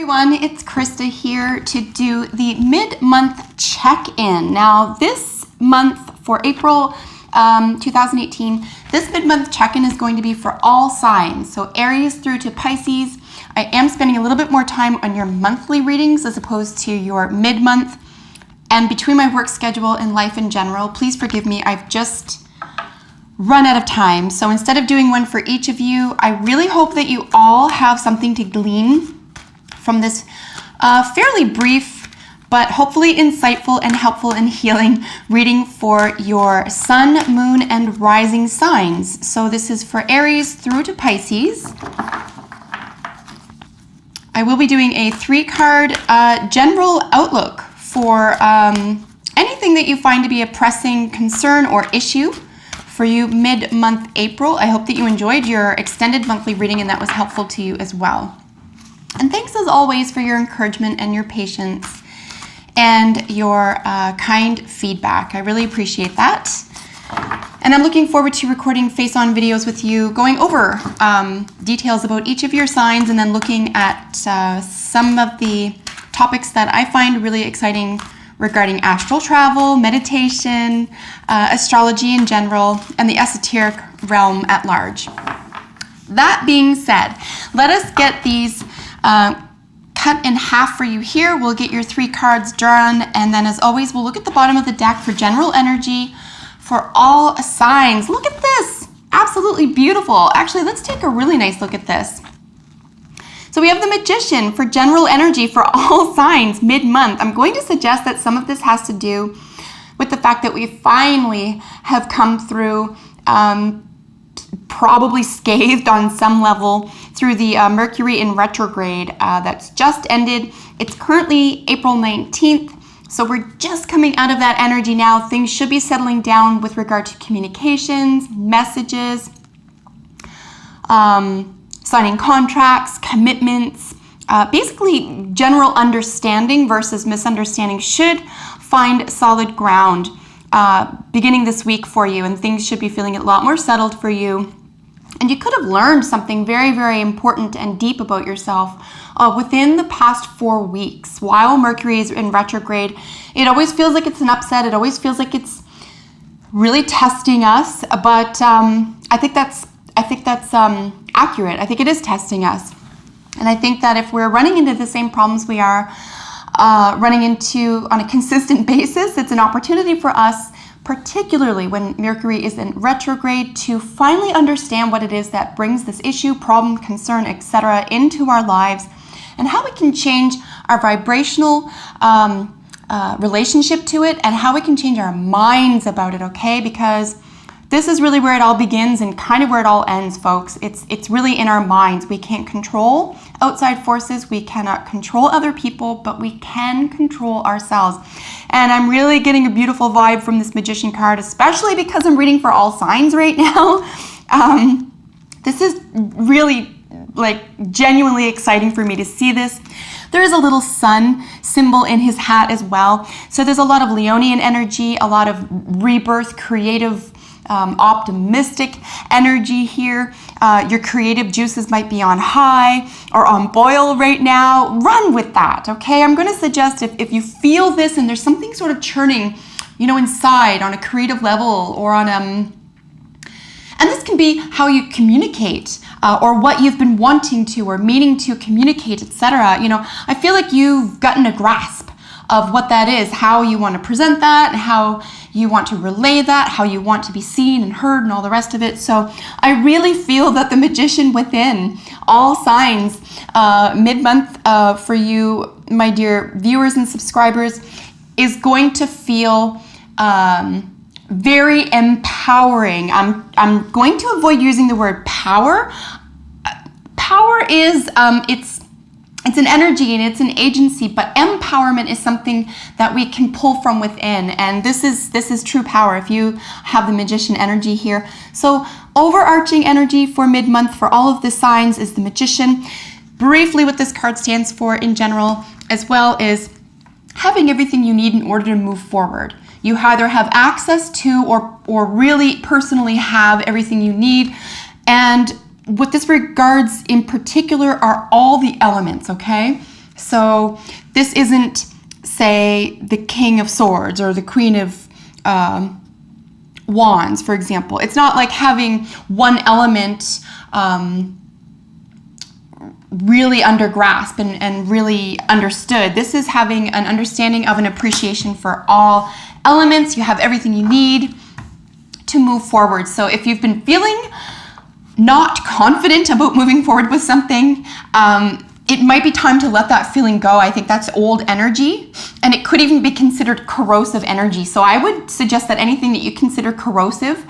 Everyone, it's Krista here to do the mid-month check-in. Now this month for April 2018, this mid-month check-in is going to be for all signs, so Aries through to Pisces. I am spending a little bit more time on your monthly readings as opposed to your mid-month, and between my work schedule and life in general, please forgive me, I've just run out of time. So instead of doing one for each of you, I really hope that you all have something to glean from this fairly brief, but hopefully insightful and helpful and healing reading for your sun, moon, and rising signs. So this is for Aries through to Pisces. I will be doing a 3-card general outlook for anything that you find to be a pressing concern or issue for you mid-month April. I hope that you enjoyed your extended monthly reading and that was helpful to you as well. And thanks as always for your encouragement and your patience and your kind feedback. I really appreciate that. And I'm looking forward to recording face-on videos with you, going over details about each of your signs and then looking at some of the topics that I find really exciting regarding astral travel, meditation, astrology in general, and the esoteric realm at large. That being said, let us get these cut in half for you here. We'll get your 3 cards drawn, and then as always, we'll look at the bottom of the deck for general energy for all signs. Look at this, absolutely beautiful. Actually, let's take a really nice look at this. So we have the Magician for general energy for all signs mid-month. I'm going to suggest that some of this has to do with the fact that we finally have come through probably scathed on some level through the Mercury in retrograde that's just ended. It's currently April 19th, so we're just coming out of that energy now. Things should be settling down with regard to communications, messages, signing contracts, commitments, basically general understanding versus misunderstanding should find solid ground beginning this week for you, and things should be feeling a lot more settled for you. And you could have learned something very, very important and deep about yourself within the past 4 weeks. While Mercury is in retrograde, it always feels like it's an upset. It always feels like it's really testing us. But I think that's accurate. I think it is testing us. And I think that if we're running into the same problems we are running into on a consistent basis, it's an opportunity for us, particularly when Mercury is in retrograde, to finally understand what it is that brings this issue, problem, concern, etc. into our lives, and how we can change our vibrational relationship to it, and how we can change our minds about it, okay? Because this is really where it all begins and kind of where it all ends, folks. It's really in our minds. We can't control outside forces. We cannot control other people, but we can control ourselves. And I'm really getting a beautiful vibe from this Magician card, especially because I'm reading for all signs right now. This is really genuinely exciting for me to see this. There is a little sun symbol in his hat as well. So there's a lot of Leonian energy, a lot of rebirth, creative, optimistic energy here. Your creative juices might be on high or on boil right now. Run with that, okay? I'm going to suggest if you feel this and there's something sort of churning, inside on a creative level or on and this can be how you communicate or what you've been wanting to or meaning to communicate, etc. I feel like you've gotten a grasp of what that is, how you want to present that, and how you want to relay that, how you want to be seen and heard and all the rest of it. So I really feel that the Magician within all signs mid-month for you, my dear viewers and subscribers, is going to feel very empowering. I'm going to avoid using the word power. Power is, it's an energy and it's an agency, but empowerment is something that we can pull from within, and this is true power if you have the Magician energy here. So overarching energy for mid-month for all of the signs is the Magician. Briefly, what this card stands for in general as well is having everything you need in order to move forward. You either have access to or really personally have everything you need, and what this regards in particular are all the elements, okay? So this isn't, say, the King of Swords or the Queen of Wands, for example. It's not like having one element really under grasp and really understood. This is having an understanding of an appreciation for all elements. You have everything you need to move forward. So if you've been feeling not confident about moving forward with something, it might be time to let that feeling go. I think that's old energy, and it could even be considered corrosive energy. So I would suggest that anything that you consider corrosive,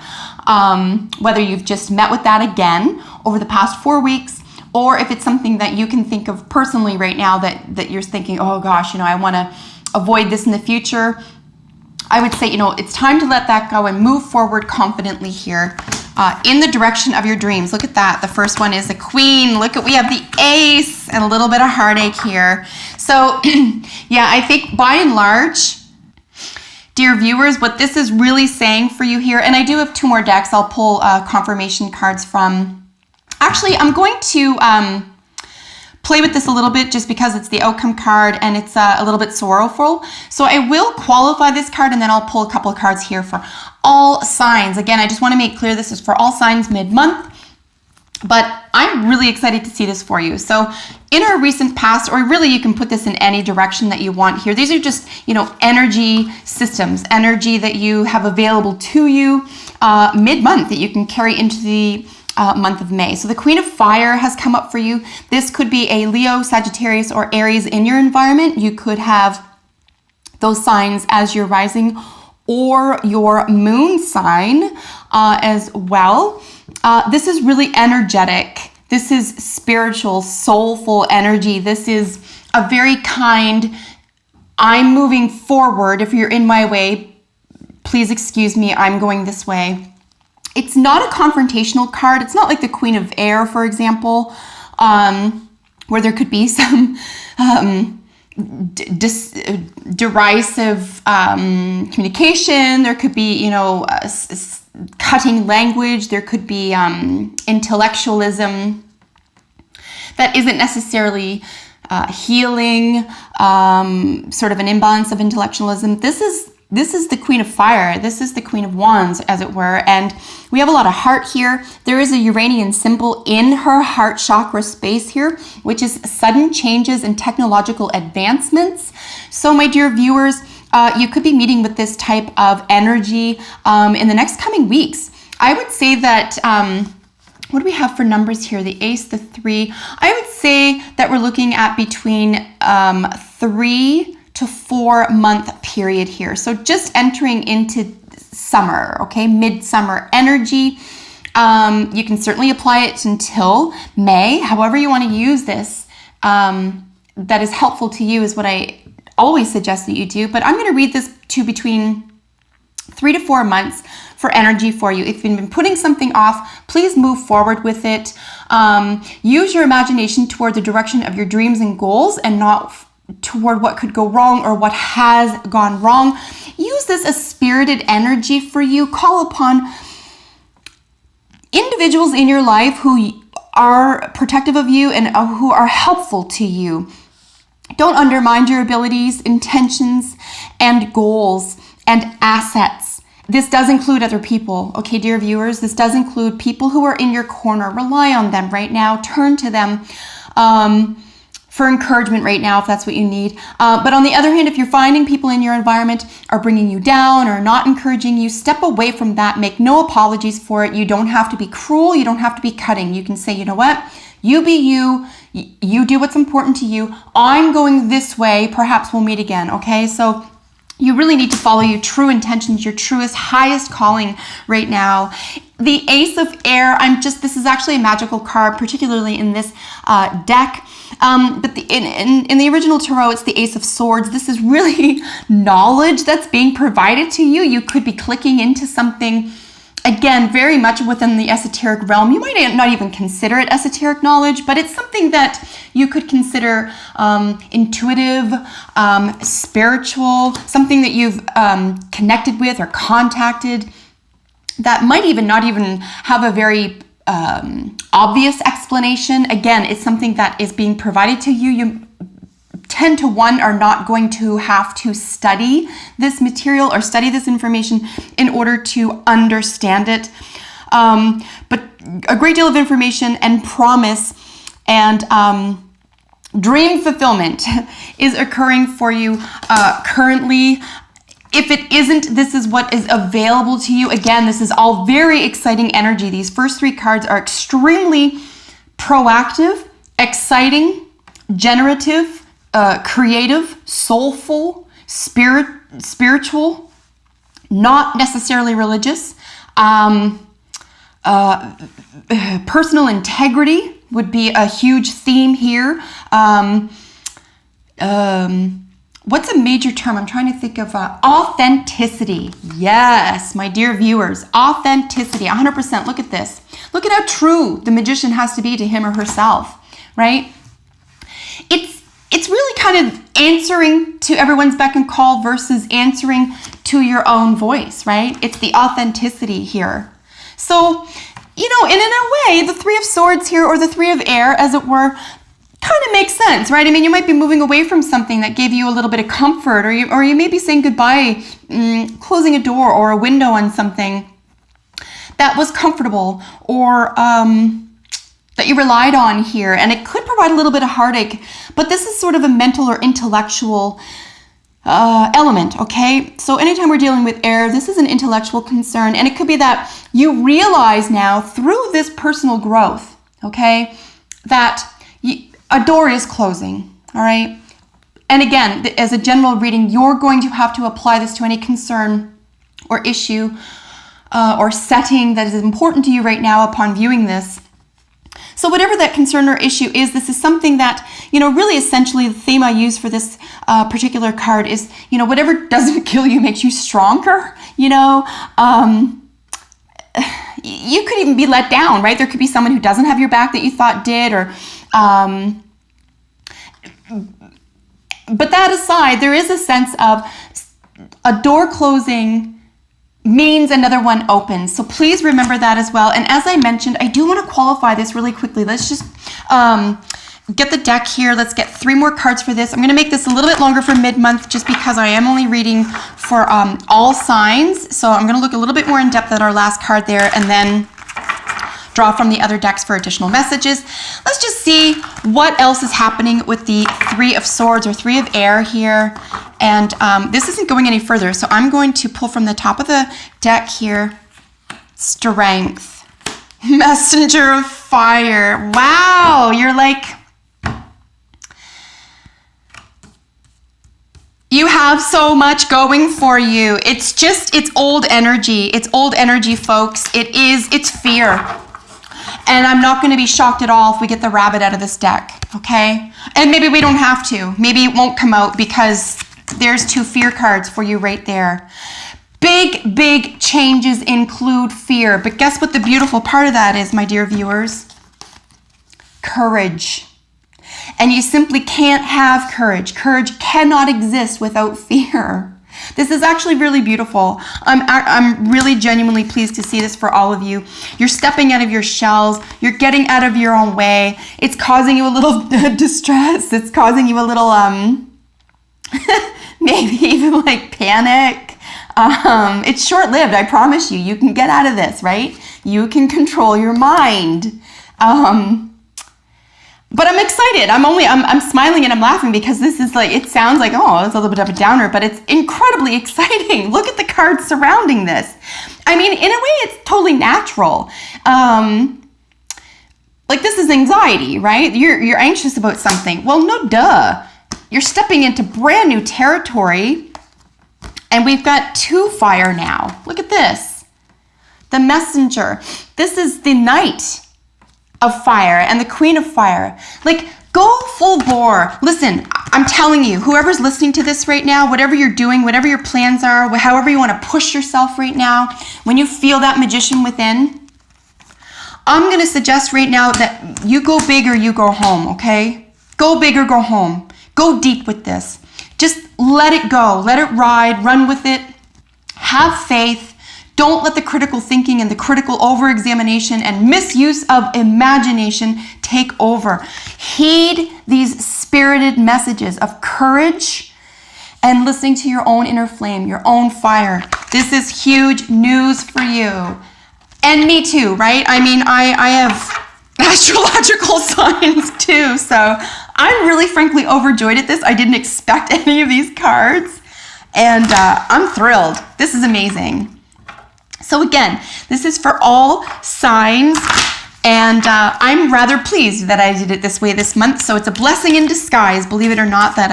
whether you've just met with that again over the past 4 weeks, or if it's something that you can think of personally right now that you're thinking, oh gosh, I want to avoid this in the future, I would say, it's time to let that go and move forward confidently here in the direction of your dreams. Look at that. The first one is the Queen. Look at, we have the Ace and a little bit of heartache here. So yeah, I think by and large, dear viewers, what this is really saying for you here, and I do have 2 more decks I'll pull confirmation cards from. Actually, I'm going to play with this a little bit just because it's the outcome card and it's a little bit sorrowful. So I will qualify this card and then I'll pull a couple of cards here for all signs. Again, I just want to make clear this is for all signs mid-month, but I'm really excited to see this for you. So in our recent past, or really you can put this in any direction that you want here. These are just, energy systems, energy that you have available to you mid-month that you can carry into the month of May. So the Queen of Fire has come up for you. This could be a Leo, Sagittarius, or Aries in your environment. You could have those signs as your rising or your moon sign as well. This is really energetic. This is spiritual, soulful energy. This is a very kind, I'm moving forward. If you're in my way, please excuse me, I'm going this way. It's not a confrontational card. It's not like the Queen of Air, for example, where there could be some derisive communication. There could be, cutting language. There could be intellectualism that isn't necessarily healing, sort of an imbalance of intellectualism. This is the Queen of Fire. This is the Queen of Wands, as it were. And we have a lot of heart here. There is a Uranian symbol in her heart chakra space here, which is sudden changes and technological advancements. So my dear viewers, you could be meeting with this type of energy in the next coming weeks. I would say that, what do we have for numbers here? The Ace, the 3. I would say that we're looking at between 3 to 4 month period here. So just entering into summer, okay, midsummer energy. You can certainly apply it until May. However you want to use this, that is helpful to you is what I always suggest that you do. But I'm going to read this to between 3 to 4 months for energy for you. If you've been putting something off, please move forward with it. Use your imagination toward the direction of your dreams and goals and not toward what could go wrong or what has gone wrong. Use this as spirited energy for you. Call upon individuals in your life who are protective of you and who are helpful to you. Don't undermine your abilities, intentions, and goals and assets. This does include other people, okay, dear viewers? This does include people who are in your corner. Rely on them right now. Turn to them for encouragement right now if that's what you need. But on the other hand, if you're finding people in your environment are bringing you down or not encouraging you, step away from that. Make no apologies for it. You don't have to be cruel. You don't have to be cutting. You can say, you know what? You be you. You do what's important to you. I'm going this way. Perhaps we'll meet again, okay? So you really need to follow your true intentions, your truest, highest calling right now. The Ace of Air, this is actually a magical card, particularly in this deck. But in the original tarot, it's the Ace of Swords. This is really knowledge that's being provided to you. You could be clicking into something, again, very much within the esoteric realm. You might not even consider it esoteric knowledge, but it's something that you could consider intuitive, spiritual, something that you've connected with or contacted that might not even have a very obvious explanation. Again, it's something that is being provided to you. 10 to 1 are not going to have to study this material or study this information in order to understand it. But a great deal of information and promise and dream fulfillment is occurring for you currently. If it isn't, this is what is available to you. Again, this is all very exciting energy. These first 3 cards are extremely proactive, exciting, generative, creative, soulful, spiritual, not necessarily religious. Personal integrity would be a huge theme here. What's a major term? I'm trying to think of authenticity. Yes, my dear viewers, authenticity, 100%. Look at this. Look at how true the magician has to be to him or herself, right? It's really kind of answering to everyone's beck and call versus answering to your own voice, right? It's the authenticity here. So, you know, and in a way, the 3 of Swords here, or the 3 of Air, as it were, kind of makes sense, right? I mean, you might be moving away from something that gave you a little bit of comfort, or you may be saying goodbye, closing a door or a window on something that was comfortable, or that you relied on here, and it could provide a little bit of heartache, but this is sort of a mental or intellectual element, okay? So anytime we're dealing with air, this is an intellectual concern, and it could be that you realize now through this personal growth, okay, that a door is closing, all right? And again, as a general reading, you're going to have to apply this to any concern or issue or setting that is important to you right now upon viewing this. So whatever that concern or issue is, this is something that, you know, really essentially the theme I use for this particular card is, you know, whatever doesn't kill you makes you stronger, you know. You could even be let down, right? There could be someone who doesn't have your back that you thought did, or but that aside, there is a sense of a door closing means another one opens. So please remember that as well. And as I mentioned, I do want to qualify this really quickly. Let's just get the deck here. Let's get 3 more cards for this. I'm going to make this a little bit longer for mid-month just because I am only reading for all signs. So I'm going to look a little bit more in depth at our last card there, and then draw from the other decks for additional messages. Let's just see what else is happening with the 3 of Swords or 3 of Air here. And this isn't going any further, so I'm going to pull from the top of the deck here. Strength. Messenger of Fire. Wow, you're like, you have so much going for you. It's old energy. It's old energy, folks. It's fear. And I'm not going to be shocked at all if we get the rabbit out of this deck, okay? And maybe we don't have to. Maybe it won't come out because there's 2 fear cards for you right there. Big, big changes include fear. But guess what the beautiful part of that is, my dear viewers? Courage. And you simply can't have courage. Courage cannot exist without fear. This is actually really beautiful. I'm really genuinely pleased to see this for all of you. You're stepping out of your shells. You're getting out of your own way. It's causing you a little distress. It's causing you a little, maybe even like panic. It's short-lived, I promise you. You can get out of this, right? You can control your mind. But I'm excited. I'm smiling and I'm laughing because this is like, it sounds like, oh, it's a little bit of a downer, but it's incredibly exciting. Look at the cards surrounding this. I mean, in a way, it's totally natural. Like this is anxiety, right? You're anxious about something. Well, no duh. You're stepping into brand new territory, and we've got 2 fire now. Look at this. The Messenger. This is the Knight of Fire and the Queen of Fire. Like, go full bore. Listen, I'm telling you, whoever's listening to this right now, whatever you're doing, whatever your plans are, however you want to push yourself right now, when you feel that magician within, I'm going to suggest right now that you go big or you go home, okay? Go big or go home. Go deep with this. Just let it go. Let it ride. Run with it. Have faith. Don't let the critical thinking and the critical over-examination and misuse of imagination take over. Heed these spirited messages of courage and listening to your own inner flame, your own fire. This is huge news for you. And me too, right? I mean, I have astrological signs too, so I'm really frankly overjoyed at this. I didn't expect any of these cards, and I'm thrilled. This is amazing. So again, this is for all signs, and I'm rather pleased that I did it this way this month. So it's a blessing in disguise, believe it or not, that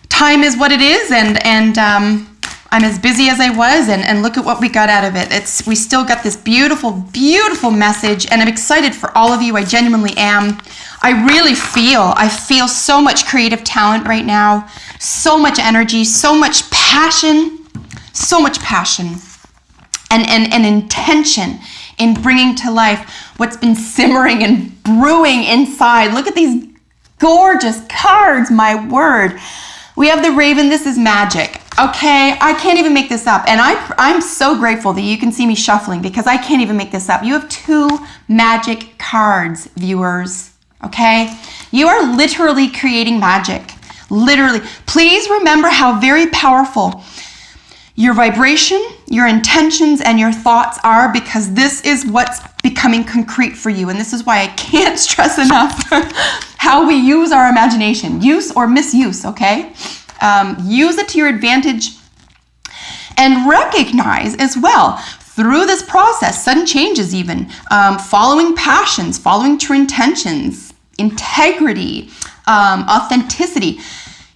time is what it is, and I'm as busy as I was, and look at what we got out of it. We still got this beautiful, beautiful message, and I'm excited for all of you. I genuinely am. I feel so much creative talent right now, so much energy, so much passion, and intention in bringing to life what's been simmering and brewing inside. Look at these gorgeous cards, my word. We have the Raven. This is magic. Okay, I can't even make this up. And I'm so grateful that you can see me shuffling because I can't even make this up. You have 2 magic cards, viewers. Okay? You are literally creating magic. Literally. Please remember how very powerful your vibration, your intentions, and your thoughts are, because this is what's becoming concrete for you. And this is why I can't stress enough how we use our imagination. Use or misuse, okay? Use it to your advantage, and recognize as well through this process, sudden changes even, following passions, following true intentions, integrity, authenticity.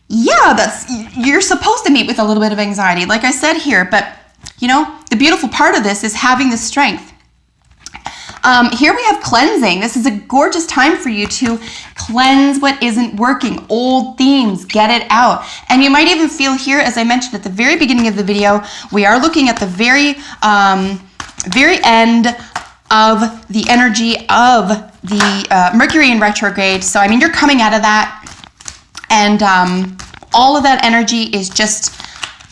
Yeah, you're supposed to meet with a little bit of anxiety, like I said here, but you know, the beautiful part of this is having the strength. Here we have cleansing. This is a gorgeous time for you to cleanse what isn't working, old themes, get it out. And you might even feel here, as I mentioned at the very beginning of the video, we are looking at the very end of the energy of the Mercury in retrograde. So, I mean, you're coming out of that, and all of that energy is just,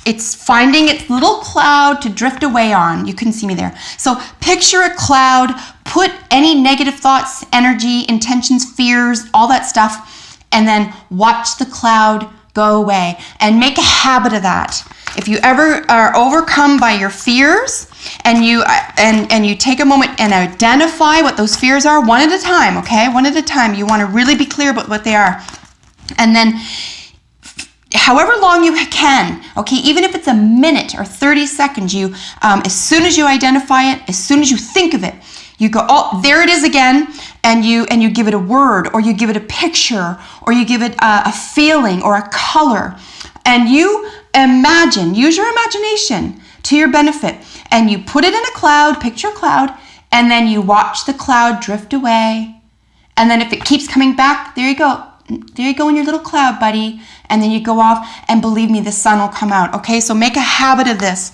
it's finding its little cloud to drift away on. You couldn't see me there. So picture a cloud, put any negative thoughts, energy, intentions, fears, all that stuff, and then watch the cloud go away, and make a habit of that. If you ever are overcome by your fears, and you take a moment and identify what those fears are, one at a time, okay? One at a time. You want to really be clear about what they are. And then however long you can, okay, even if it's a minute or 30 seconds, you, as soon as you identify it, as soon as you think of it, you go, oh, there it is again, and you give it a word, or you give it a picture, or you give it a feeling or a color, and you imagine, use your imagination to your benefit, and you put it in a cloud, picture a cloud, and then you watch the cloud drift away, and then if it keeps coming back, there you go. There you go in your little cloud, buddy. And then you go off, and believe me, the sun will come out. Okay, so make a habit of this,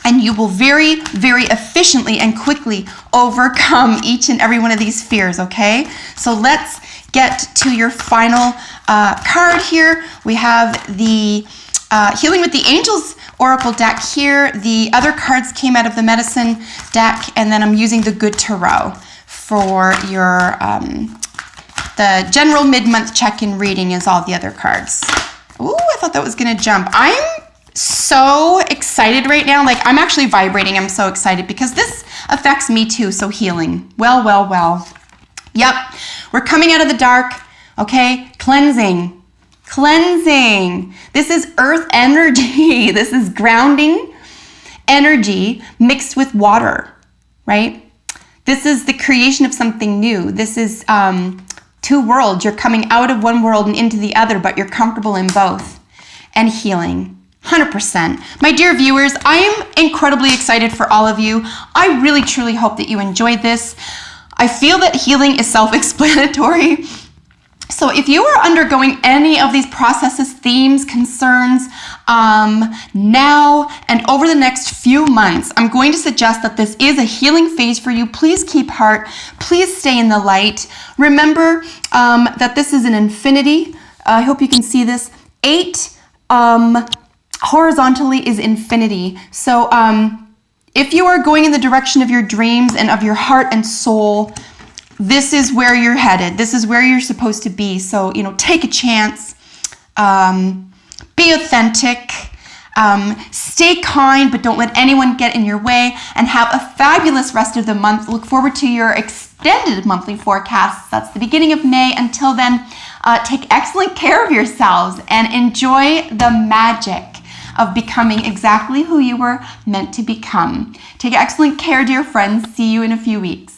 and you will very, very efficiently and quickly overcome each and every one of these fears, okay? So let's get to your final card here. We have the Healing with the Angels Oracle deck here. The other cards came out of the Medicine deck, and then I'm using the Good Tarot for your... the general mid-month check-in reading is all the other cards. Ooh, I thought that was going to jump. I'm so excited right now. Like, I'm actually vibrating. I'm so excited because this affects me too. So healing. Well, well, well. Yep. We're coming out of the dark. Okay. Cleansing. Cleansing. This is earth energy. This is grounding energy mixed with water, right? This is the creation of something new. This is... 2 worlds. You're coming out of one world and into the other, but you're comfortable in both. And healing. 100%. My dear viewers, I am incredibly excited for all of you. I really, truly hope that you enjoyed this. I feel that healing is self-explanatory. So if you are undergoing any of these processes, themes, concerns, now and over the next few months, I'm going to suggest that this is a healing phase for you. Please keep heart. Please stay in the light. Remember that this is an infinity. I hope you can see this. 8 horizontally is infinity. So if you are going in the direction of your dreams and of your heart and soul, this is where you're headed. This is where you're supposed to be. So, take a chance, be authentic, stay kind, but don't let anyone get in your way, and have a fabulous rest of the month. Look forward to your extended monthly forecasts. That's the beginning of May. Until then, take excellent care of yourselves and enjoy the magic of becoming exactly who you were meant to become. Take excellent care, dear friends. See you in a few weeks.